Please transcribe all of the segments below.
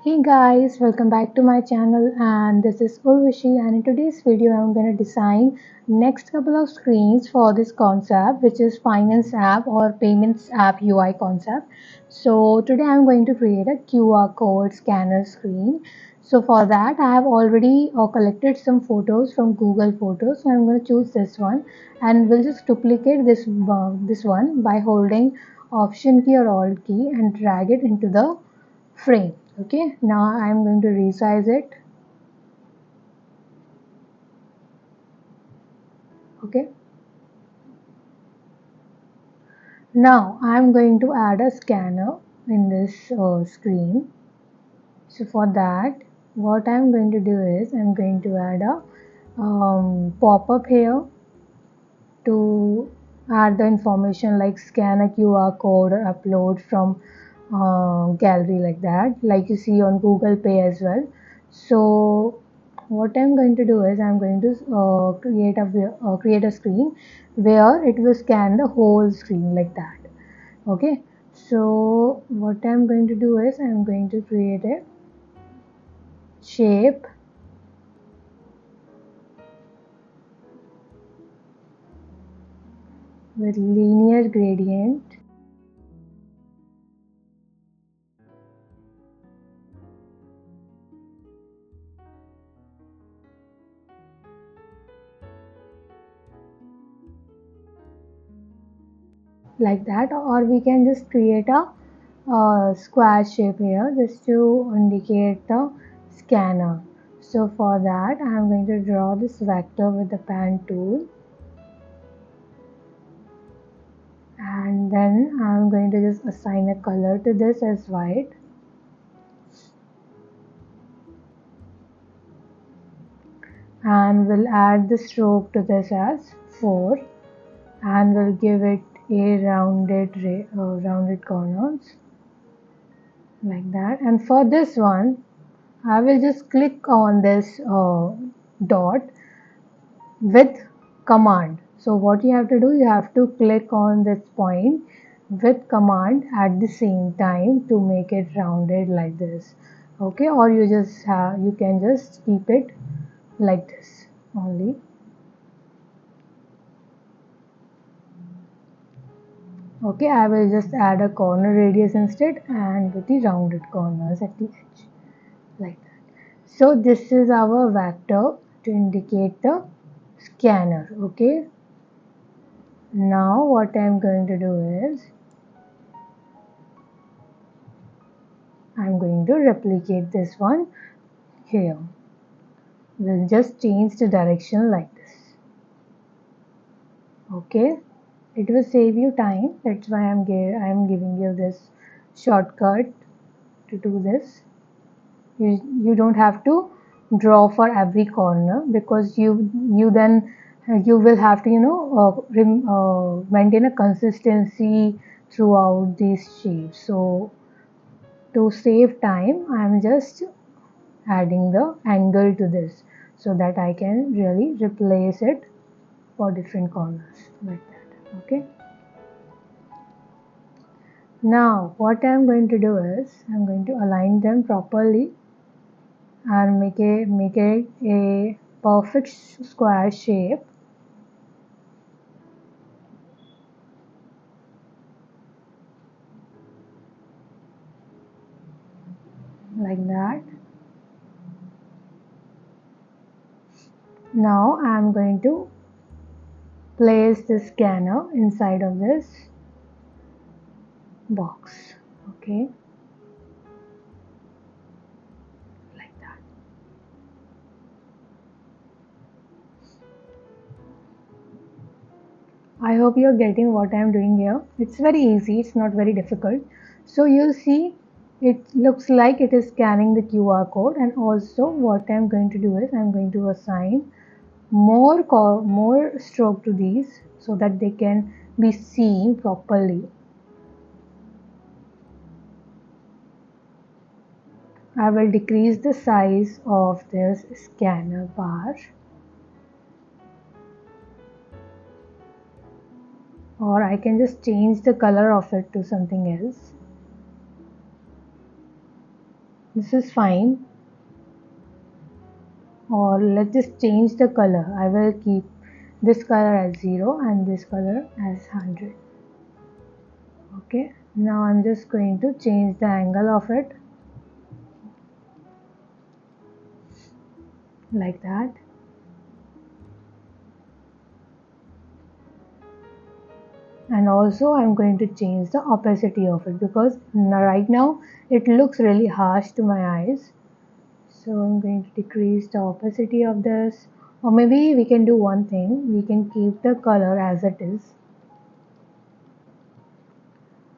Hey guys, welcome back to my channel, and this is Urvashi, and in today's video I'm going to design next couple of screens for this concept, which is finance app or payments app UI concept. So today I'm going to create a QR code scanner screen. So for that I have already collected some photos from Google Photos. So I'm going to choose this one and we'll just duplicate this one by holding Option key or Alt key and drag it into the frame. Okay, now I'm going to resize it. Okay, now I'm going to add a scanner in this screen. So for that, what I'm going to do is I'm going to add a pop-up here to add the information like scan a QR code or upload from gallery, like that, like you see on Google Pay as well. So what I'm going to do is I'm going to create a screen where it will scan the whole screen like that. Okay, so what I'm going to do is I'm going to create a shape with linear gradient. Like that, or we can just create a square shape here just to indicate the scanner. So for that I am going to draw this vector with the pen tool, and then I am going to just assign a color to this as white, and we'll add the stroke to this as 4, and we'll give it a rounded corners like that. And for this one I will just click on this dot with command. So what you have to do, you have to click on this point with command at the same time to make it rounded like this. Okay, or you can just keep it like this only. Okay, I will just add a corner radius instead and with the rounded corners at the edge like that. So this is our vector to indicate the scanner. Okay, now what I'm going to do is I'm going to replicate this one here. We'll just change the direction like this. Okay, it will save you time. That's why I'm giving you this shortcut to do this. You don't have to draw for every corner, because you will have to maintain a consistency throughout these shapes. So to save time, I'm just adding the angle to this so that I can really replace it for different corners like that. Okay, now what I'm going to do is I'm going to align them properly and make it a perfect square shape like that. Now I'm going to place the scanner inside of this box. Okay, like that. I hope you're getting what I'm doing here. It's very easy, it's not very difficult. So you'll see it looks like it is scanning the QR code, and also what I'm going to do is I'm going to assign more stroke to these so that they can be seen properly. I will decrease the size of this scanner bar, or I can just change the color of it to something else. This is fine. Or let's just change the color. I will keep this color as 0 and this color as 100. Okay, now I'm just going to change the angle of it like that. And also I'm going to change the opacity of it because right now it looks really harsh to my eyes. So I'm going to decrease the opacity of this, or maybe we can do one thing, we can keep the color as it is.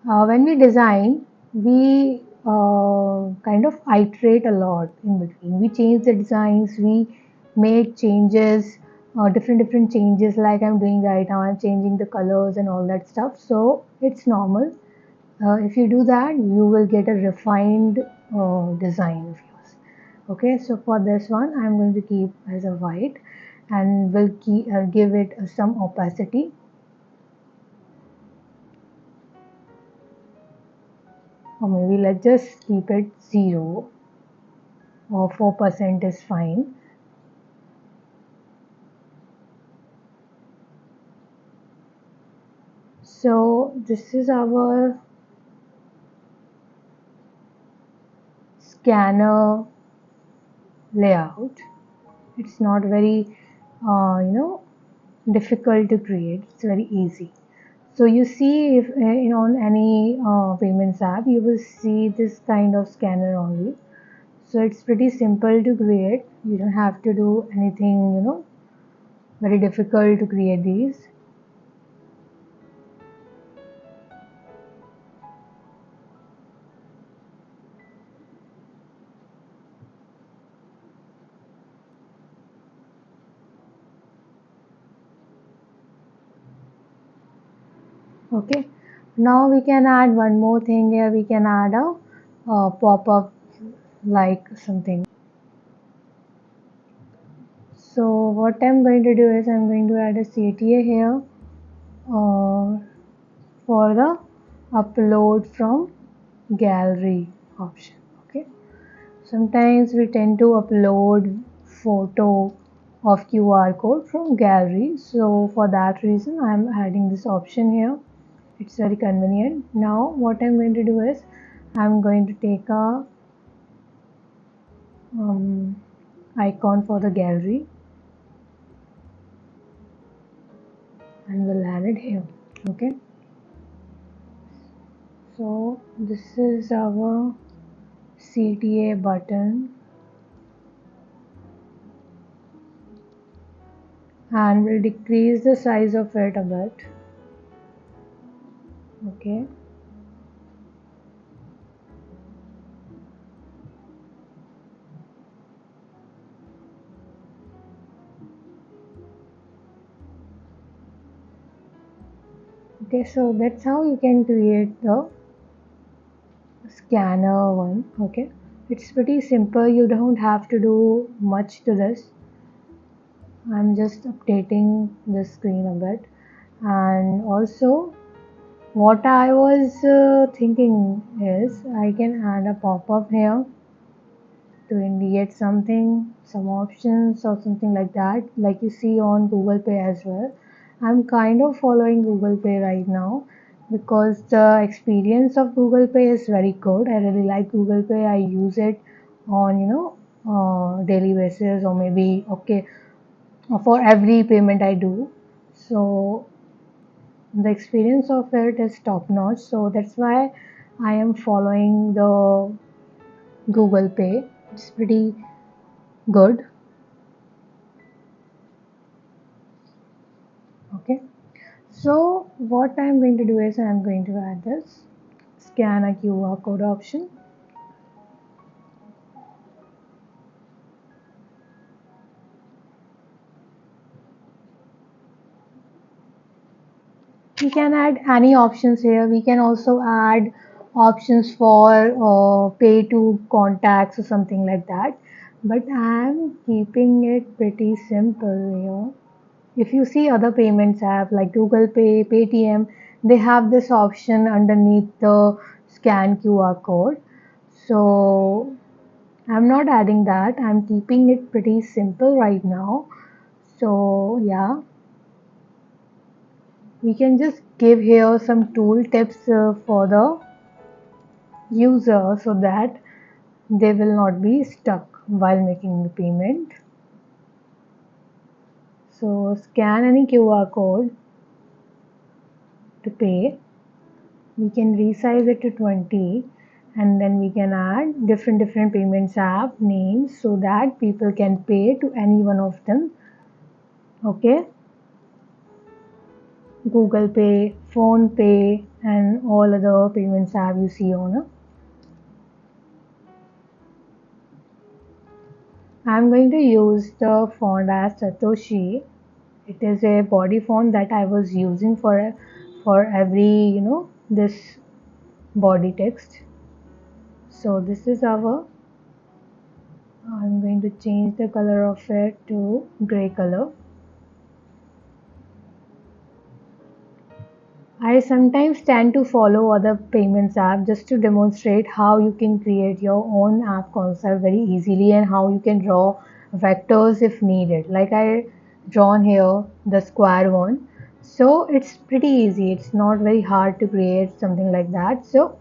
When we design, we kind of iterate a lot in between. We change the designs, we make changes, different changes like I'm doing right now. I'm changing the colors and all that stuff. So it's normal. If you do that, you will get a refined design of yours. Okay, so for this one, I'm going to keep as a white and will give it some opacity. Or maybe let's just keep it 0 or 4% is fine. So this is our scanner layout. It's not very difficult to create. It's very easy. So you see, if on any payments app, you will see this kind of scanner only. So it's pretty simple to create. You don't have to do anything, very difficult to create these. Okay. Now we can add one more thing here. We can add a pop-up like something. So what I'm going to do is I'm going to add a CTA here for the upload from gallery option. Okay. Sometimes we tend to upload photo of QR code from gallery. So for that reason, I'm adding this option here. It's very convenient. Now what I'm going to do is I'm going to take a icon for the gallery and we'll add it here. Okay, so this is our CTA button and we'll decrease the size of it a bit. Okay, okay, so that's how you can create the scanner one. Okay, it's pretty simple, you don't have to do much to this. I'm just updating the screen a bit. And also what I was thinking is I can add a pop-up here to indicate something, some options or something like that, like you see on Google Pay as well. I'm kind of following Google Pay right now because the experience of Google Pay is very good. I really like Google Pay. I use it on daily basis, or maybe okay, for every payment I do. So the experience of it is top notch. So that's why I am following the Google Pay. It's pretty good. Okay. So what I'm going to do is I'm going to add this scan a QR code option. We can add any options here. We can also add options for pay to contacts or something like that. But I'm keeping it pretty simple here. If you see other payments app like Google Pay, Paytm, they have this option underneath the scan QR code. So I'm not adding that. I'm keeping it pretty simple right now. So yeah, we can just give here some tool tips for the user so that they will not be stuck while making the payment. So scan any QR code to pay. We can resize it to 20, and then we can add different payments app names so that people can pay to any one of them. Okay, Google Pay, Phone Pay, and all other payments app you see on a. I'm going to use the font as Satoshi. It is a body font that I was using for every this body text. So this is our. I'm going to change the color of it to gray color. I sometimes tend to follow other payments app just to demonstrate how you can create your own app concept very easily and how you can draw vectors if needed. Like I drawn here the square one. So it's pretty easy. It's not very hard to create something like that. So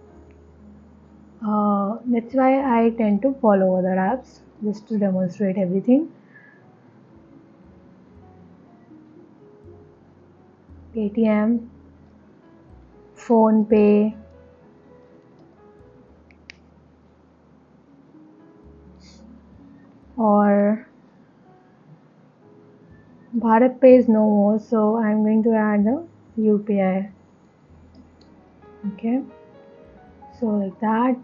that's why I tend to follow other apps just to demonstrate everything. Paytm, phone pay, or Bharat Pay is no more, so I'm going to add the UPI. Okay, so like that,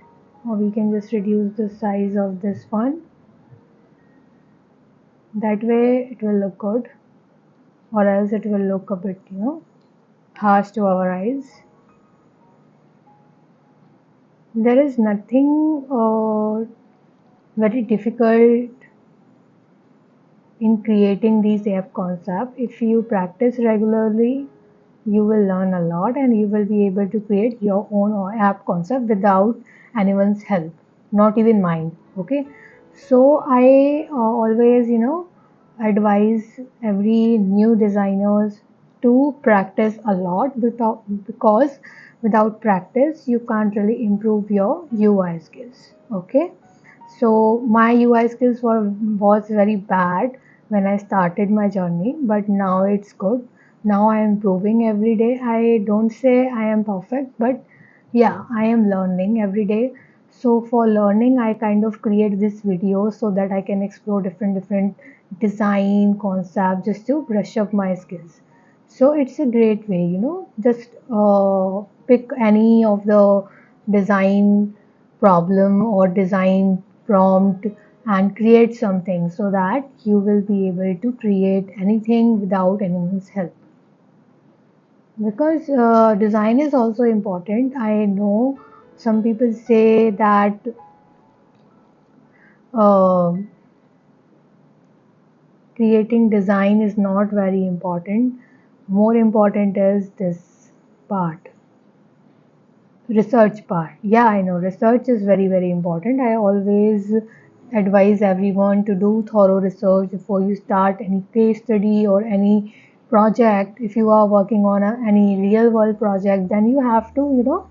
or we can just reduce the size of this one. That way it will look good, or else it will look a bit, harsh to our eyes. There is nothing very difficult in creating these app concepts. If you practice regularly, you will learn a lot and you will be able to create your own app concept without anyone's help, not even mine. Okay, so I always advise every new designers to practice a lot because without practice you can't really improve your UI skills. Okay, so my UI skills was very bad when I started my journey, but now it's good. Now I am improving every day. I don't say I am perfect, but yeah, I am learning every day. So for learning, I kind of create this video so that I can explore different design concepts just to brush up my skills. So it's a great way, just pick any of the design problem or design prompt and create something so that you will be able to create anything without anyone's help. Because design is also important. I know some people say that uh, creating design is not very important. More important is this part, research part. Yeah, I know research is very important. I always advise everyone to do thorough research before you start any case study or any project. If you are working on any real world project, then you have to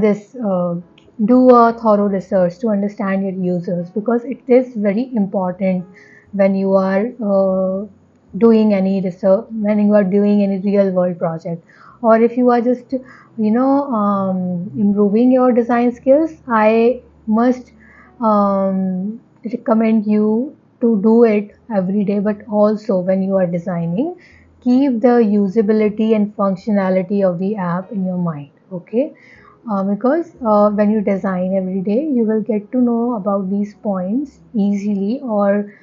this do a thorough research to understand your users, because it is very important when you are doing any research, when you are doing any real world project, or if you are just improving your design skills. I must recommend you to do it every day, but also when you are designing, keep the usability and functionality of the app in your mind. Okay, because when you design every day, you will get to know about these points easily, or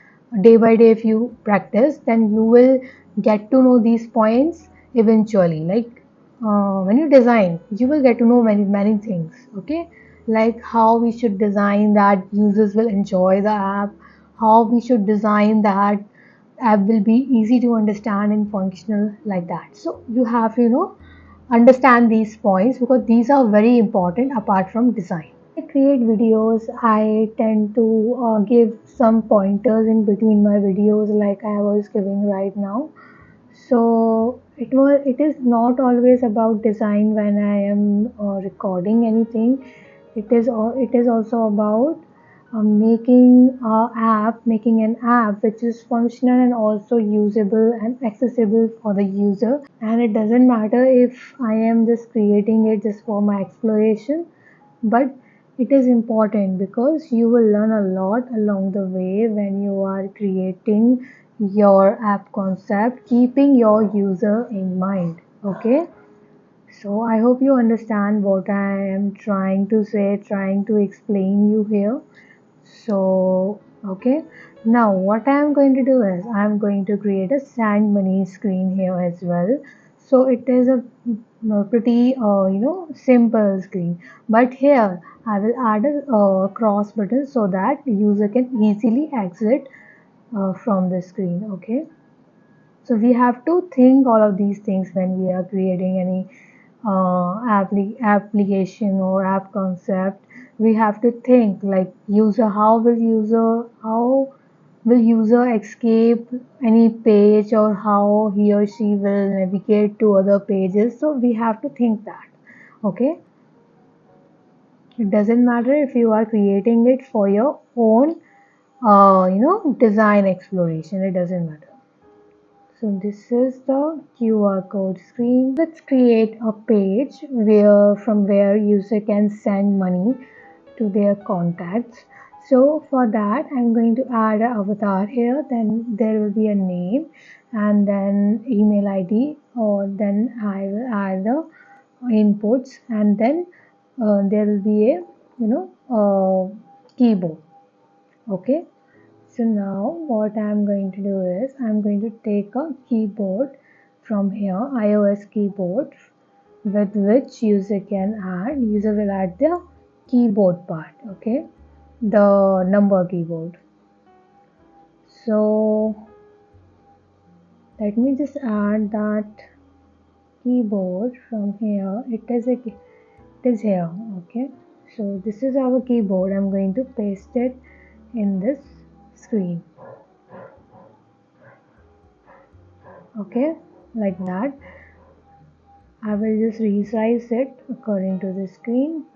day by day if you practice, then you will get to know these points eventually. Like when you design, you will get to know many things. Okay, like how we should design that users will enjoy the app, how we should design that app will be easy to understand and functional, like that. So you have understand these points because these are very important apart from design. create videos, I tend to give some pointers in between my videos, like I was giving right now. So it is not always about design when I am recording anything. It is also about making an app which is functional and also usable and accessible for the user. And it doesn't matter if I am just creating it just for my exploration, but it is important because you will learn a lot along the way when you are creating your app concept, keeping your user in mind. Okay, so I hope you understand what I am trying to say, trying to explain you here. So, okay, now what I am going to do is I am going to create a sand money screen here as well. So it is a pretty simple screen, but here I will add a cross button so that the user can easily exit from the screen. Okay, so we have to think all of these things when we are creating any application or app concept. We have to think like user escape any page, or how he or she will navigate to other pages. So we have to think that. Okay, it doesn't matter if you are creating it for your own design exploration. It doesn't matter. So this is the QR code screen. Let's create a page where user can send money to their contacts. So for that I'm going to add an avatar here, then there will be a name and then email ID, or then I will add the inputs, and then there will be a keyboard. Okay, so now what I'm going to do is I'm going to take a keyboard from here, iOS keyboard, with which user will add the keyboard part. Okay, the number keyboard. So let me just add that keyboard from here. It is here. Okay, so this is our keyboard. I'm going to paste it in this screen. Okay, like that. I will just resize it according to the screen.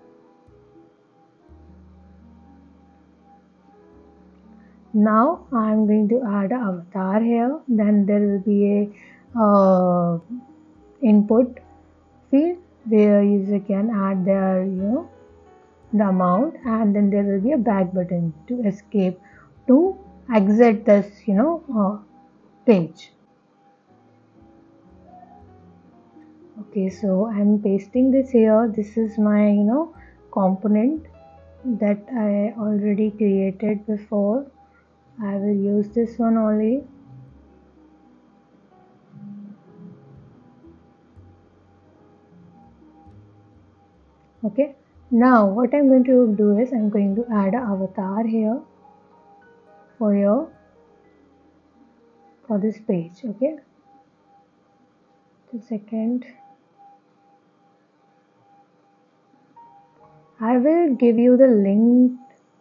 Now I am going to add an avatar here. Then there will be a input field where user can add their the amount, and then there will be a back button to escape, to exit this page. Okay, so I'm pasting this here. This is my component that I already created before. I will use this one only. Okay, now what I'm going to do is I'm going to add an avatar here for this page. Okay, just a second. I will give you the link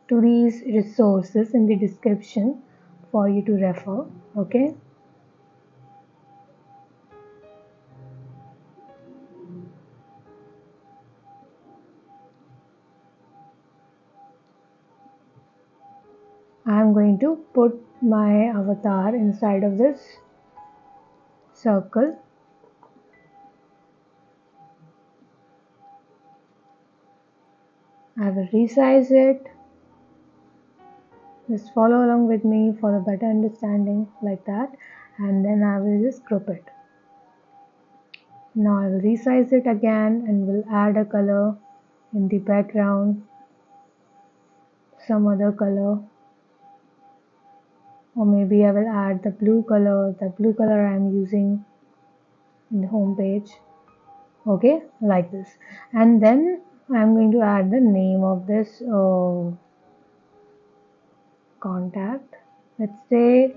to these resources in the description for you to refer. Okay, I'm going to put my avatar inside of this circle. I will resize it. Just follow along with me for a better understanding, like that, and then I will just group it. Now I will resize it again and will add a color in the background, some other color, or maybe I will add the blue color I am using in the home page. Okay, like this. And then I am going to add the name of this contact. Let's say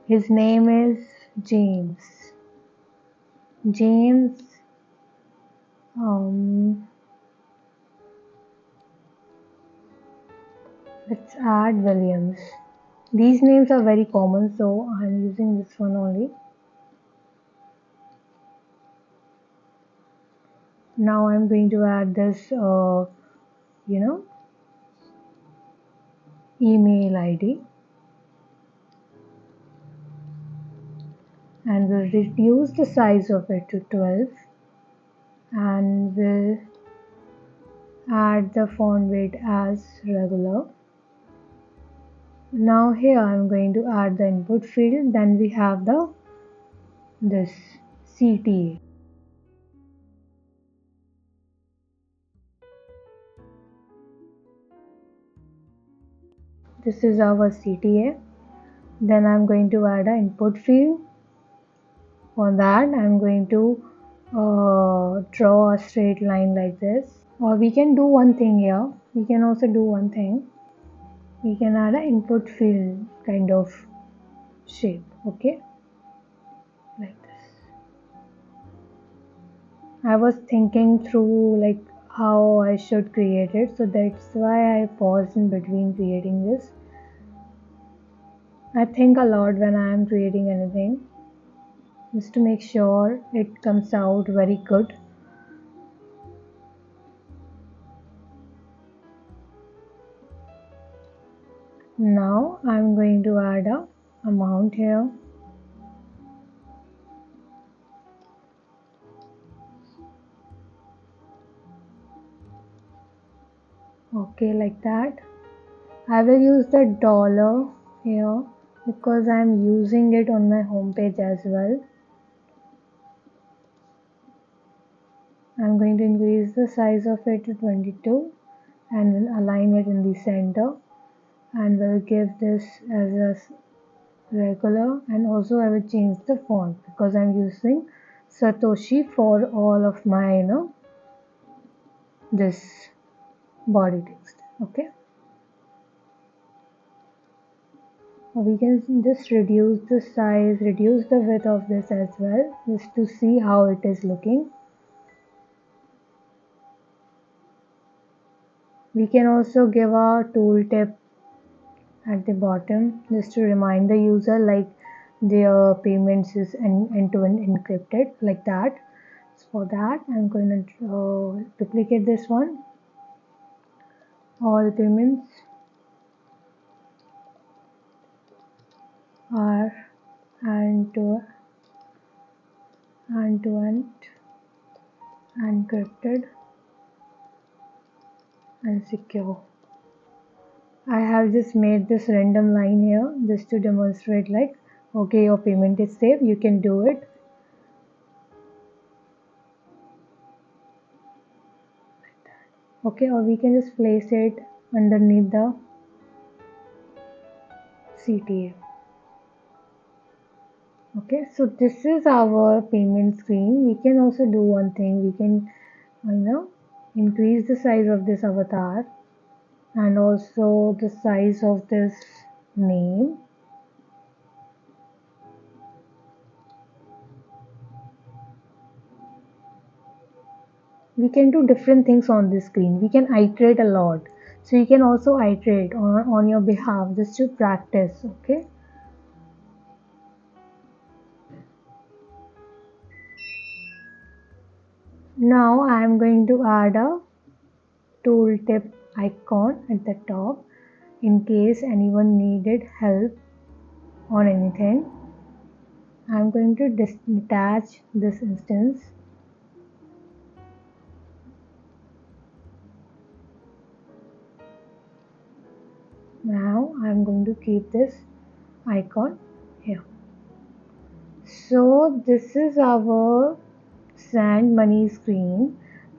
his name is James. Um, Let's add Williams. These names are very common, so I'm using this one only. Now I'm going to add this, you know, email ID, and we'll reduce the size of it to 12, and we'll add the font weight as regular. Now here I'm going to add the input field, then we have this CTA. This is our CTA. Then I'm going to add an input field. For that I'm going to draw a straight line like this. Or we can do one thing here. We can also do one thing. We can add an input field kind of shape. Okay, like this. I was thinking through like how I should create it, so that's why I paused in between creating this. I think a lot when I am creating anything, just to make sure it comes out very good. Now I'm going to add a amount here. Okay, like that. I will use the dollar here because I'm using it on my home page as well. I'm going to increase the size of it to 22 and will align it in the center, and will give this as a regular, and also I will change the font because I'm using Satoshi for all of my this body text. Okay, we can just reduce the size, reduce the width of this as well, just to see how it is looking. We can also give a tooltip at the bottom just to remind the user like their payments is end-to-end encrypted, like that. So for that I'm going to duplicate this one. All payments are end-to-end encrypted and secure. I have just made this random line here just to demonstrate like, okay, your payment is safe, you can do it. Okay, or we can just place it underneath the CTA. Okay, so this is our payment screen. We can also do one thing. We can, increase the size of this avatar and also the size of this name. We can do different things on this screen. We can iterate a lot. So you can also iterate on your behalf just to practice. Okay. Now I am going to add a tooltip icon at the top in case anyone needed help on anything. I'm going to detach this instance. Now I'm going to keep this icon here. So this is our send money screen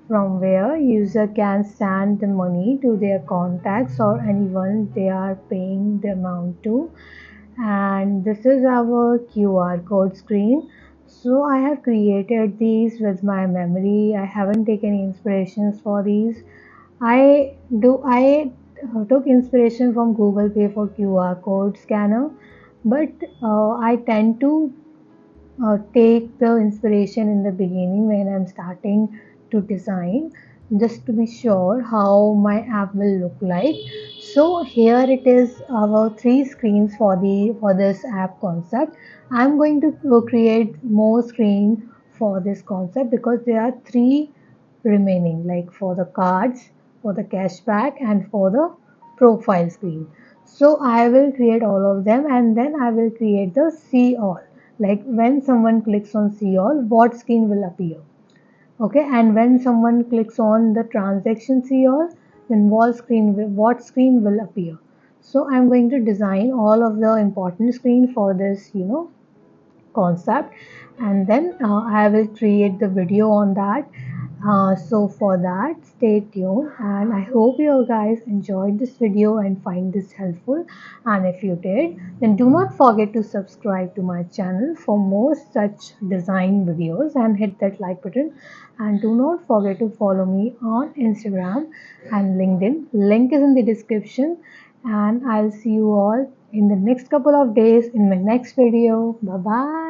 from where user can send the money to their contacts or anyone they are paying the amount to. And this is our QR code screen. So I have created these with my memory. I haven't taken any inspirations for these. I took inspiration from Google Pay for QR code scanner, but I tend to take the inspiration in the beginning when I'm starting to design. just to be sure how my app will look like. So here it is our three screens for the for this app concept. I'm going to create more screen for this concept because there are three remaining, like for the cards, for the cashback, and for the profile screen. So I will create all of them, and then I will create the see all, like when someone clicks on see all, what screen will appear. Okay, and when someone clicks on the transaction see all, then what screen will appear. So I'm going to design all of the important screen for this, concept, and then I will create the video on that. So for that, stay tuned, and I hope you guys enjoyed this video and find this helpful. And if you did, then do not forget to subscribe to my channel for more such design videos and hit that like button. And do not forget to follow me on Instagram and LinkedIn. Link is in the description, and I'll see you all in the next couple of days in my next video. Bye bye.